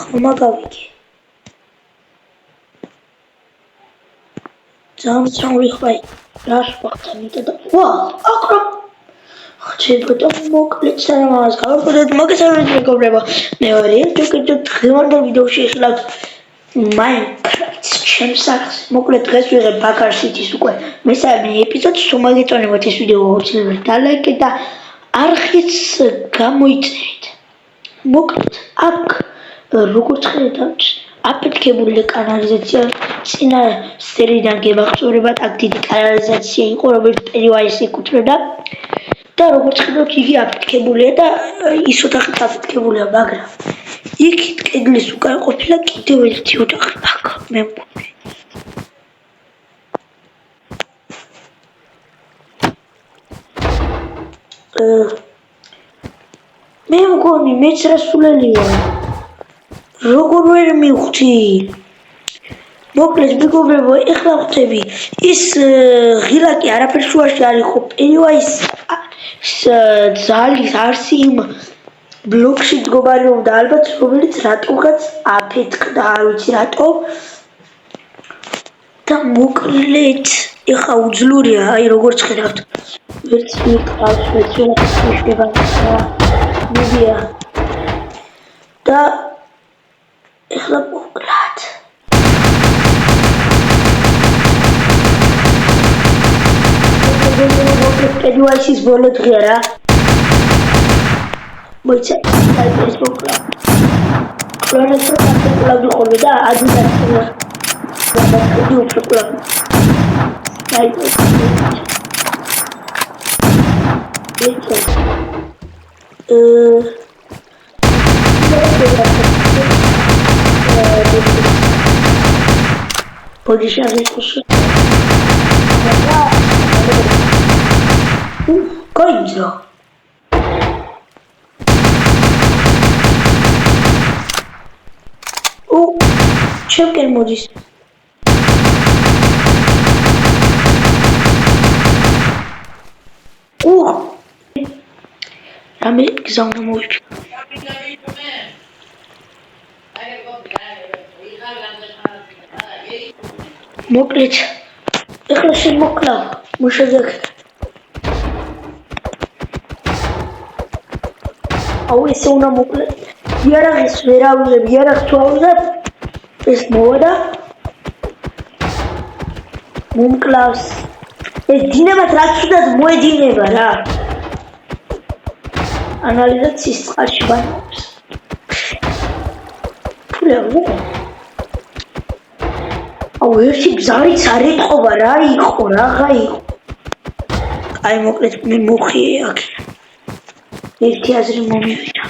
ხმა გავიგე. Замцовый хвай. Раз пахтанит это. Вау, акро. Хочу потом мог лица мазь. Как будет мог сам не говорила. Не говори, только тут хванда видео шешлак. Minecraft чем сакс. Мог ли тресвер бакар сити сукой. Мы сами эпизод сумагитоне вот это видео очень далеко да архиц გამოიწეით. Მოკლედ აქ როგორც ხედავთ აფეთქებული კანალიზაცია წინა სერიიდან გემახსოვრებათ აქ დიდი კანალიზაცია იყო რომელიც პენივაისს ეკუთვნოდა და როგორც ხედავთ იგი აფეთქებულია და ის ოთახიც აფეთქებულია მაგრამ იქ კედლის უკან ყოფილა კიდევ ერთი ოთახი აქ მე მგონი მე მგონი მეც რასულელია როგორ ვერ მივხვდი მოკლედ მეგობრებო ეხლა ხვდები ის ღილაკი არაფერ შუაში არ იყო პენივაის ძალის არსი იმ ბლოკში მდგომარეობდა ალბათ რომელიც რატომღაც აფეთქდა არ ვიცი რატო და მოკლედ ეხლა უძლურია აი როგორც ხედავთ ვერც მიყავს ვერც შეიძლება მიდია და ეხლა მოკლედ პენივაისის ბოლო დღეა რა მოიცა ეს მოკლედ კლონეს პრაქტიკულად ხოლმე და ადიდასია და დიდი უფრო აი Position coins check el modis Rame gzawna mówić მოკლედ ეხლა შემოკლავ მუშაობთ აუ ესე უნდა მოკლედ იარაღის ვერ ავიღებ იარაღს თუ ავიღებ ეს მოვადა მომკლავს ეს დინებად რაც უდად მოედინება რა ანალიზაციის წყალში ბანობს ფულე აუ ერთი გზარიც არ ეყობა რა იყო რაღა იყო აი მოკლედ მე მოხიე აქ ერთი აზრი მომივიდა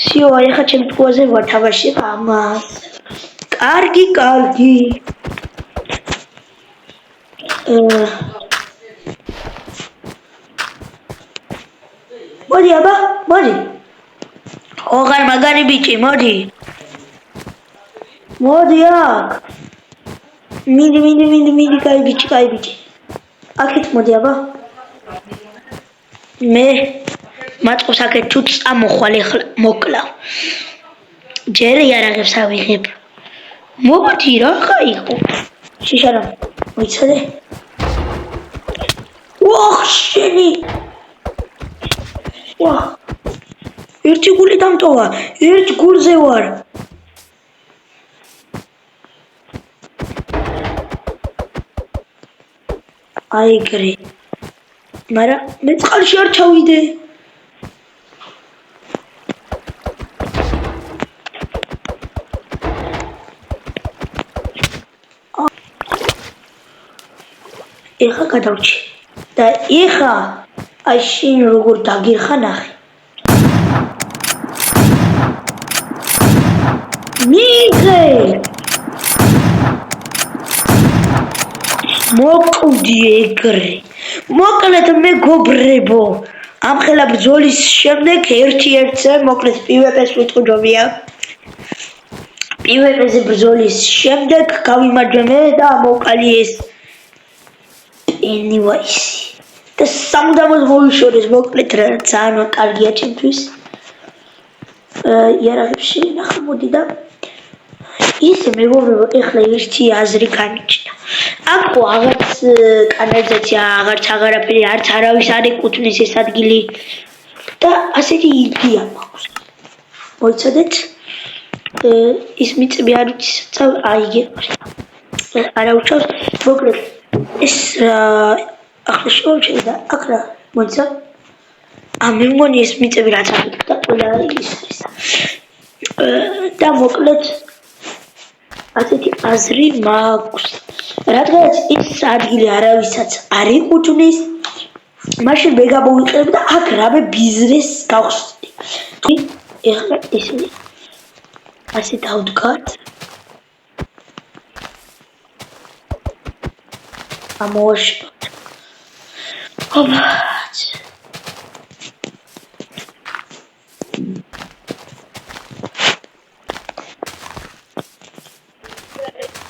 სიო აი ხა ჩემ თვალზე ვარ თამაში ამას კარგი მოდი აბა მოდი ოღარ მაგარი ბიჭი მოდი აქ მიდი კაი ბიჭი აქეთ მოდი აბა მე მაწყობს აქეთ თუ წამოხვალ ეხლა მოკლავ ჯერ იარაღებს ავიღებ მოდი რაღა იყო შიშარა მოიცადე ოხ შენი ვაჰ ერთი გული დამტოვა ერთ გულზე ვარ აიგრე მაგრამ მე წყალში არ ჩავიდე ეხა გადავჭი და ეხა აი შენ როგორ დაგირხა ნახე მიგე მოკვდი ეგრე მოკლედ მეგობრებო ამ ხელა ბრძოლის შემდეგ ერთ-ერთზე მოკლედ PvP-ს ვიტყუჯობია PvP-ზე ბრძოლის შემდეგ გავიმარჯვე მე და მოკალი ეს პენივაისი და სამუდამოდ მოვიშორეს მოკლედ რა ძალიან კარგია ჩემთვის იარაღებში ნახა მოდი და ისე მეგობრებო ეხლა ერთი აზრი განიჩნდა აქ აღარც კანალიზაცია აღარაფერი არც არავის არ ეკუთვნის ეს ადგილი და ასეთი იდეა მაქვს მოიცადეთ ის მიწები არ ვიცი აიგე არა უჩავს მოკლედ ეს ახლა შევჩერე და აქ რა მოიცა მე მგონი ეს მიწები რაც არის და ყველა ის და მოკლედ ასეთი აზრი მაქვს რადგანაც ეს ადგილი არავისაც არ ეკუთვნის მაშინ მე გამოვიყევ და აქ რამე ბიზნესს გავხსნი ეხლა ისინი ასე დავდგათ ამოვაშიფოთ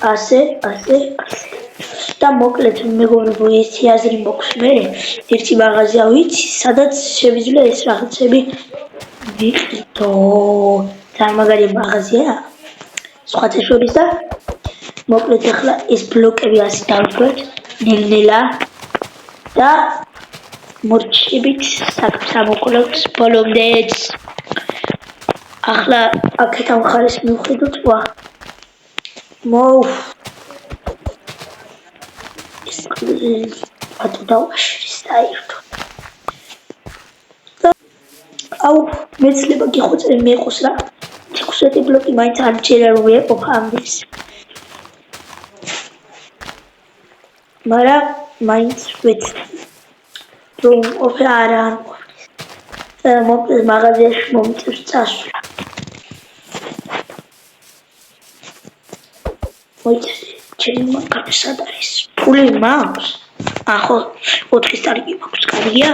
ასე და მოკლედ მეგობრებო ერთი აზრი მოქვს მე ერთი მაღაზია ვიცი სადაც შევიძლია ეს რაღაცები ვიყიდო ძალიან მაგარი მაღაზია სხვათა შორის და მოკლედ ახლა ეს ბლოკები ასე დავდგეთ ნელ-ნელა და მორჩებით საქმს ამოკლავთ ბოლომდეც ახლა აქეთა მხარეს მივხვდით ვა ატო დავაშრის დაირთო აუ მეცლება გიხოწე მეყოს რა 16 ბლოკი მაინც არ მჭირა რომ ეყოფა ამის მაგრამ მაინც ვეცდი რომ ოფე არა მოკლედ მაღაზიაში მომწევს წასვლა ჩემი მაგარი სად არის ფული მაქვს ახო 4 სტარგი მაქვს კარგია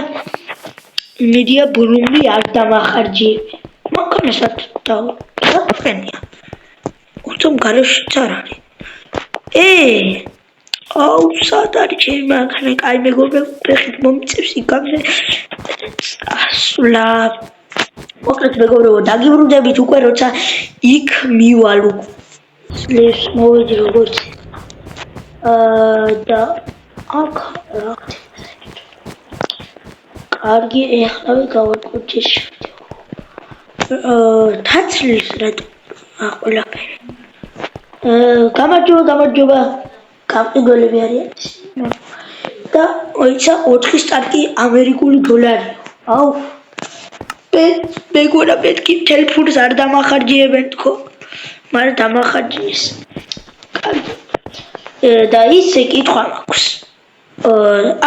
მედია ბრუნვი არ დამახარჯიები მაგანასაც დავფენია უცომ გარშიც არ არის აუ სად არის ჩემი მაგარი კაი მეგობრებო ფეხით მომწევს იგავზე ასვლა მოკლედ მეგობრებო დაგიბრუნდებით უკვე როცა იქ მივალ ლეს მოვედი როგორც და აქ რა კარგი ეხლავე გავაკუჭის თაცლის რა ყველაფერი გამარჯობა გამყიდველები არიან და ოიცა 4 სტარტი ამერიკული დოლარი აუ მეგონა მეთქი ტელეფონს არ დამახარჯიებენ თქო მაგრამ დამახარჯიეს კარგი და ისე კითხვა მაქვს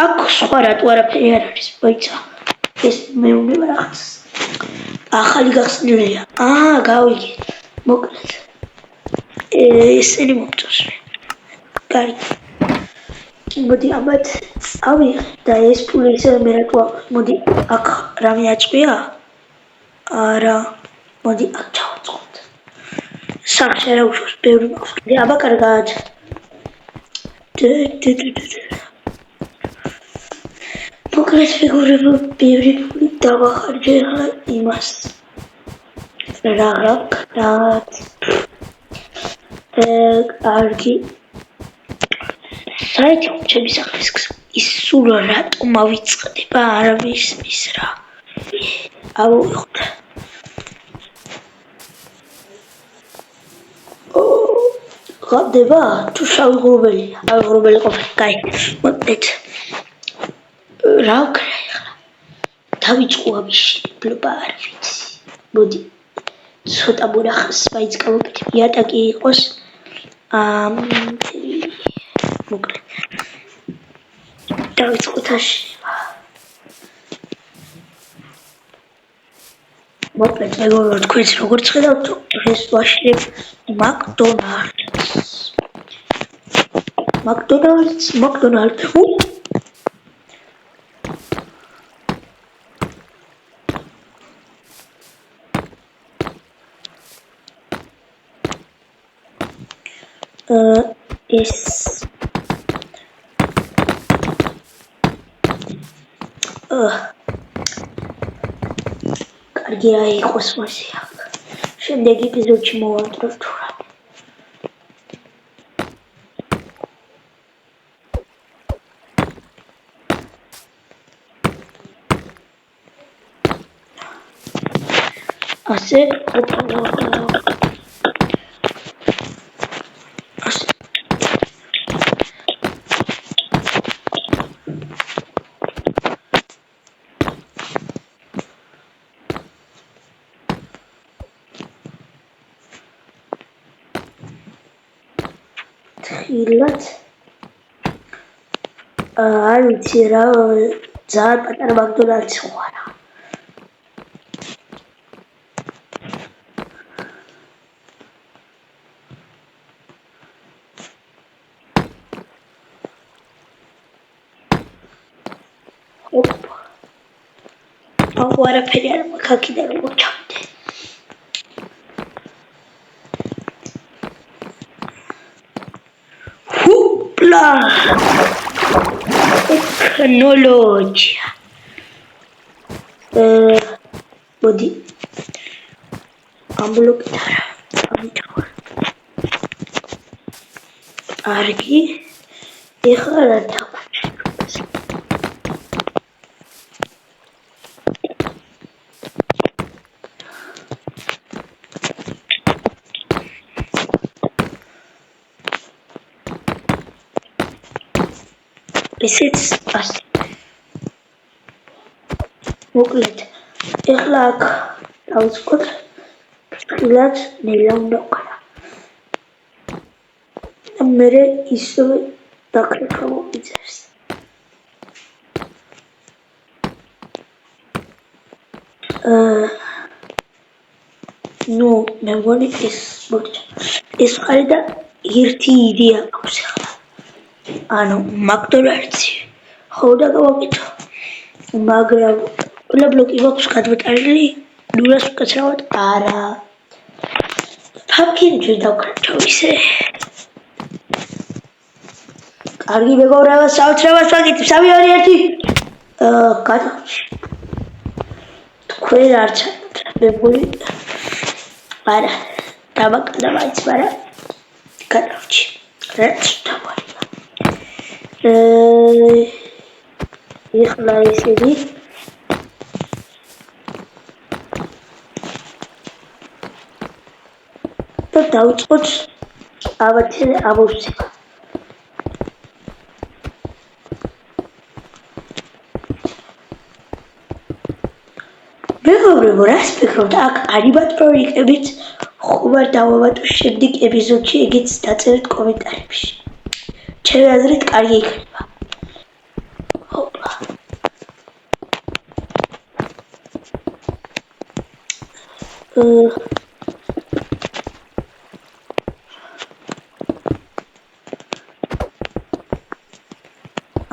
აქ სხვა რატო არაფერი არ არის მოიცა ეს მე უნდა რაღაც ახალი გახსნილია გავიგე მოკლედ ესენი მომწონს კარგი მოდი ამათ წავიღე და ეს ფული ისე მე რატო მოდი აქ რამე აჭყია არა მოდი აქ ჩავაწყოთ სახში რა უშავს ბევრი მაქვს აბა კარგად მოკლედ მეგობრებო ბევრი ფული დავახარჯე ახლა იმას რაღაც კარგი საერთოდ ჩემი სახლის ის სულ რატომ ავიწყდება არავის ის რა ავიღოთ ხდება თუ შავი ღრუბელი ყოფილი კაი მოკლედ რა ვქნა ახლა დავიწყო ამაში ბლობა არ ვიცი მოდი ცოტა მონახავს მაინც გავაკეთებ იატაკი იყოს მოკლედ დავიწყოთ აშენება მოკლედ მეგობრებო თქვენს როგორც ხედავთ ეს ვაშლებ McDonald's ეს კარგი რა იყოს მასე აქ. შემდეგ ეპიზოდში მოვამტყევ თუ რა. ასე თხილად არ ვიცი რა ძალიან პატარა მაკდონალდსი ხوارა აუ არაფერი არ მაქვს აქედან როგორ ჩავიდე ჰუპლა ტექნოლოგია მოდი ამ ბლოკით არა ამიჩქარ კარგი ეხლა რა დავაჭიროთ ესეც ასე მოკლედ ეხლა აქ დავიწყოთ ფრთხილად ნელა უნდა ვქნა და მე ისევე დაკრეფა მოგიძებს ნუ მე მგონი ეს ხარი და ერთი იდეა აქვს ახლა ანუ მაკდონალდსი ხო და გავაკეთო მაგრამ ყველა ბლოკი მაქვს გადმოტანილი ნულას უკაცრავად არა ფამკინი ჯერ დავკრეფო ისე კარგი მეგობრებო საოცრებას ვაკეთებ 3 2 1 გადავჭი თქვენ არც მე მგონი არა დავაკდა მაინც მაგრამ გადავჭი რაც დავარი ეხლა ისეთი და დავიწყოთ ავათე ამოვსება მეგობრებო რას ფიქრობთ აქ ანიმატრონიკებით ხომ არ დავავატო შემდეგ ეპიზოდში ეგეც დაწერეთ კომენტარებში ჩემი აზრით კარგი იქნება ჰოპლა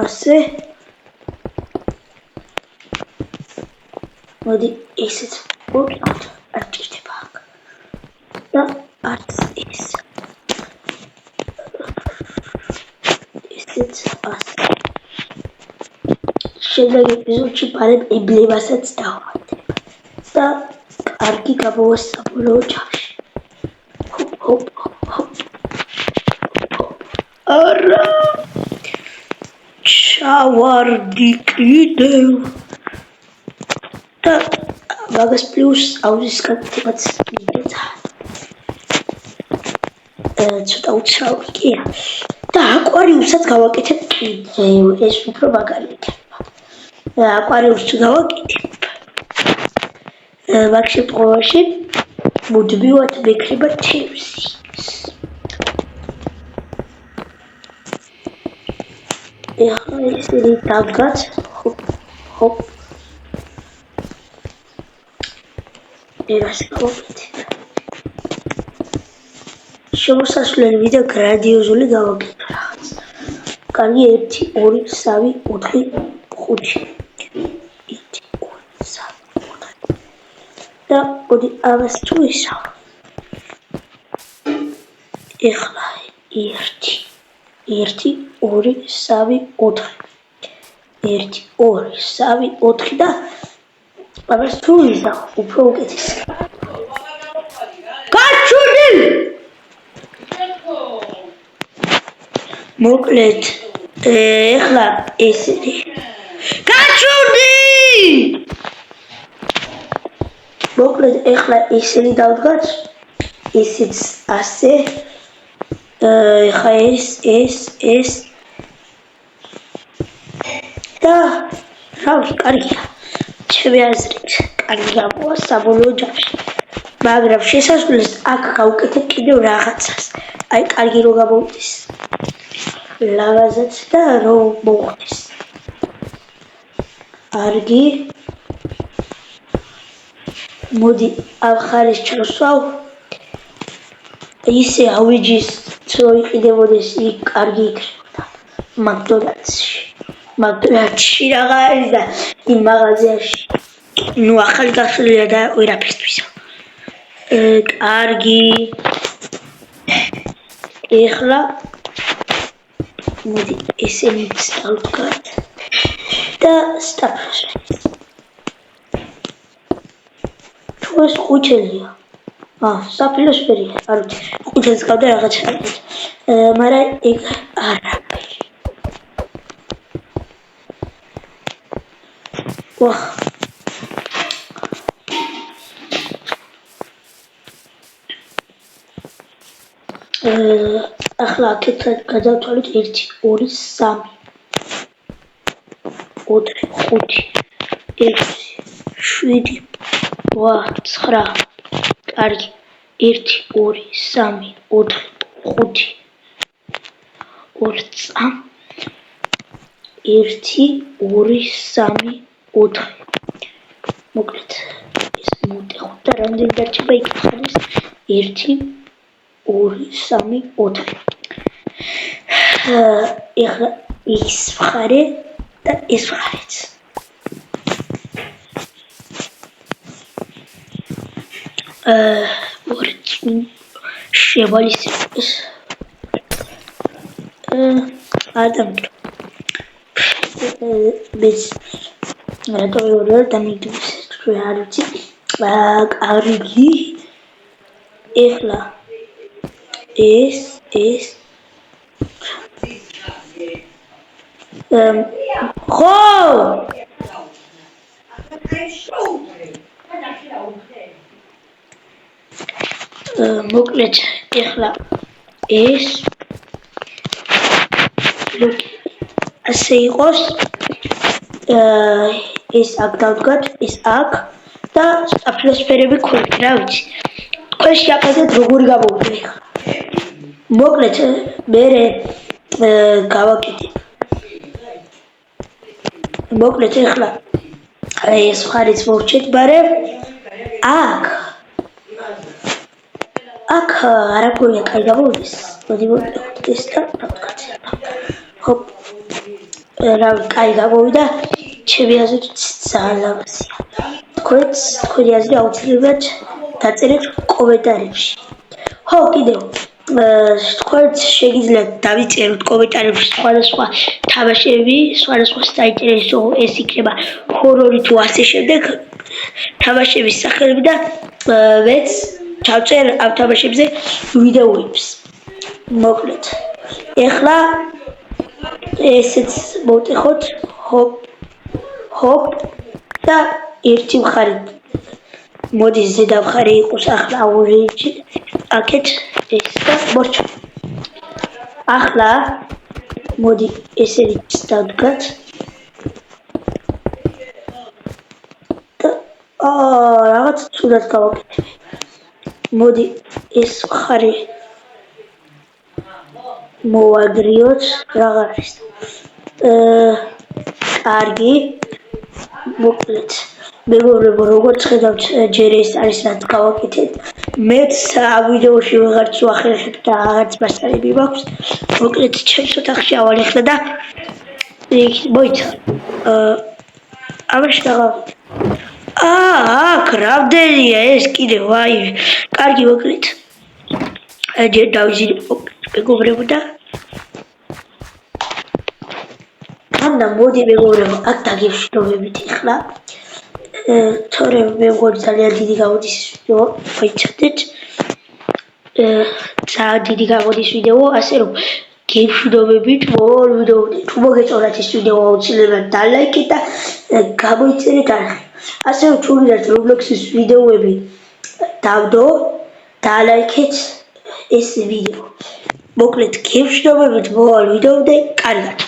ასე მოდი ესეც ვუყავთ არ ჭირდება აქ და არც ეს ესეც ასე შემდეგ ეპიზოდში პარეთ ემბლემასაც დავავატებ და კარგი გამოვა საბოლოო ჩავში ჰოპ არა ჩავარდი კიდევ და მაგას პლუს აუზის გაკეთებაც მიდეცა ცოტა უცრავი კი და აკვარიუმსაც გავაკეთებ კიდევ ეს უფრო მაგარი იქნება აკვარიუმს გავაკეთებ მაგ შემთხვევაში მუდმივად მექნება თევზი ეხლა ისინი დაგაც ჰოპ ერას გავაკეთებ შემოსასვლელი ვიდეო გრანდიოზული გავაკეთე რაღაც კარგი 1 2 3 4 5 1 2 3 4 და მოდი ამას თუ ისავ ეხლა 1 2 3 4 1 2 3 4 და აბა თუ ისა უფრო უკეთესი. გაჩვდი! მოკლედ ეხლა ესეთი. გაჩვდი! მოკლედ ეხლა ისინი დავდგათ. ისიც ასე. ეხლა ეს და რავი, კარგია. ჩემი აზრით, კარგი გამოვა საბოლოო ჯამში. მაგრამ შესასვლელს აქ გავუკეთებ კიდევ რაღაცას. აი, კარგი რო გამოვიდეს. ლავაზაც და რო მოხდეს. კარგი. მოდი, ამ ხარეს ჩავსვავ. ისე ავიჯის რო იყიდებოდეს იქ კარგი იქნებოდა. მაკდონალდსში რაღა არის და იმ მაღაზიაში. ნუ ახალი გასვლილია და ვერაფერს თვისა. კარგი. ეხლა მოდი ესენიც დავდგათ და სტაფროს. თუ ეს ხუჩელია. საფილოსფერია, არ ვიცი. ხუჩელს გავდა რაღაცა. მაგრამ ეგ არაფერი. ვახ. ახლა აქეთ გადავთვალოთ 1 2 3 4 5 6 7 8 9 კარგი 1 2 3 4 5 2 წამ 1 2 3 4 მოკლედ ეს მოტეხოთ და რამდენი დარჩება იქ ხარეს 1 2 3 4 ეხლა ის მხარე და ეს მხარეც შევალისებს ადამკ без რატო დამიგდეს თუ არ ვიცი კარგი ეხლა ეს ხო მოკლედ ეხლა ეს ასე იყოს ეს აქ დავდგათ ეს აქ და საფილოსფერები ქვევით რა ვიცი თქვენ შეაფასეთ როგორი გამოვიდა ეხლა მოკლედ მე გავაკეთებ მოკლედ ეხლა ეს მხარეც მოვჭეთ მაგრამ აქ არაფერია კაი გამოვიდეს მოდი მოვიდეთ ეს და დავდგათ ჰოპ რავი კაი გამოვიდა ჩემი აზრით ძალიან ლამაზია თქვენი აზრი აუცილებლად დაწერეთ კომენტარებში ხო კიდევ თქვენც შეგიძლიათ დავიწეროთ კომენტარებში სხვადასხვა თამაშები სხვადასხვა საინტერესო ეს იქნება ჰორორი თუ ასე შემდეგ თამაშების სახელები და მეც ჩავწერ ამ თამაშებზე ვიდეოებს მოკლედ ეხლა ესეც მოვტეხოთ ჰოპ და ერთი მხარე მოდი ზედა მხარე იყოს ახლა ორიჯი აქეთ ეს და მოჩ ახლა მოდი ესეც დავდგათ და რაღაც ცუდად გავაკეთე მოდი ეს მხარე მოვაგრიოთ რაღა არის კარგი მოკლედ მეგობრებო როგორც ხედავთ ჯერ ეს არის რაც გავაკეთეთ მეც ამ ვიდეოში ვეღარც ვახერხებ და რაღაც მასალები მაქვს მოკლედ ჩემს ოთახში ავალ ეხლა და მოიცა ამაში დავავიდე აქ რამდენია ეს კიდევ აი კარგი მოკლედ ჯერ დავიზიდე მეგობრებო და და მოდი მეგობრებო აქ დაგევშინოვებით ეხლა თორემ მე მგონი ძალიან დიდი გამოდის ვიდეო, მოიცადეთ. ძალიან დიდი გამოდის ვიდეო, ასე რომ გეშვიდობებით მოვალ ვიდეომდე. თუ მოგეწონათ ეს ვიდეო აუცილებლად დალაიქეთ და გამოიწერეთ არხი. ასე რომ თუ გინდათ Roblox-ის ვიდეოები დავდო, დალაიქეთ ეს ვიდეო. მოკლედ გეშვიდობებით მოვალ ვიდეომდე, კარგად.